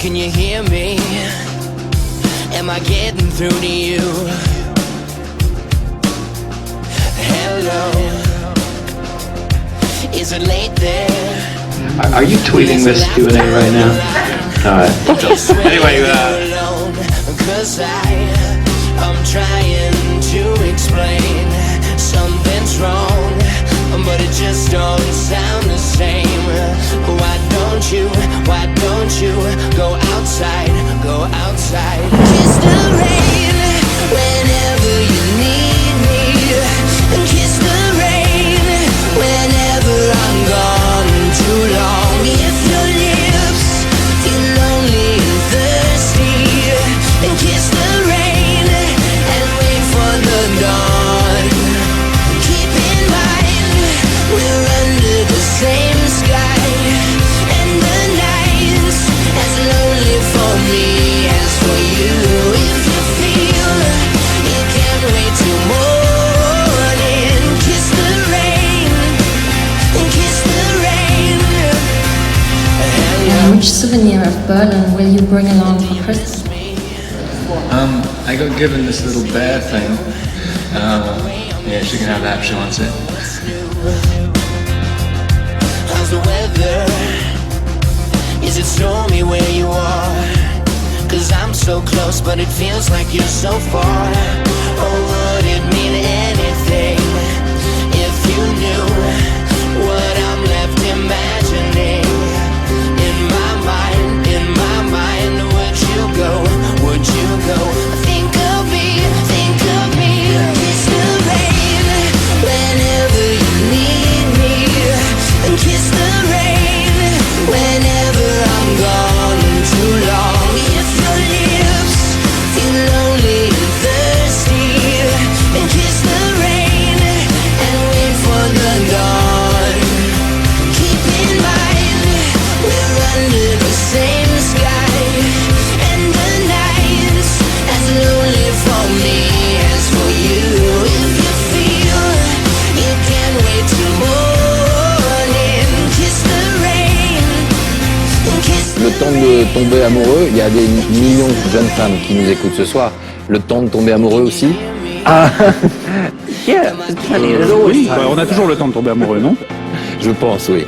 Can you hear me? Am I getting through to you? Hello, is it late there? Are you tweeting this Q&A right now? Alright. Anyway, cause I'm trying to explain something's wrong, but it just don't sound the same. Why don't you go outside, kiss the rain whenever you need me, kiss the rain whenever I'm gone too long. If your lips feel lonely and thirsty, kiss the rain and wait for the dawn. Keep in mind we're under the same sky, and the nights as lonely for me as for you. If you feel you can't wait till morning, kiss the rain, kiss the rain. Which souvenir of Berlin will you bring along for Christmas? I got given this little bear thing. Yeah, she can have that if she wants it. How's the weather? Is it stormy where you are? Cause I'm so close but it feels like you're so far. Or would it mean anything if you knew what I'm left imagining? In my mind, would you go? Think of me, kiss the rain whenever you need me, and kiss the rain whenever I'm gone too long. If your lips feel lonely and thirsty, and kiss the rain and wait for the dawn. Keep in mind we're under the same sky, and the nights as lonely for me as for you. If you feel you can't wait till morning, kiss the rain, kiss the Le temps de tomber amoureux, il y a des millions de jeunes femmes qui nous écoutent ce soir. Le temps de tomber amoureux aussi. Ah, yeah, oui, on a toujours le temps de tomber amoureux, non? Je pense, oui.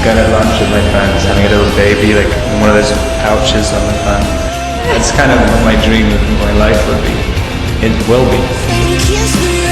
Going at lunch with my friends, having a little baby, like in one of those pouches on the fan. That's kind of what my dream of my life would be. It will be.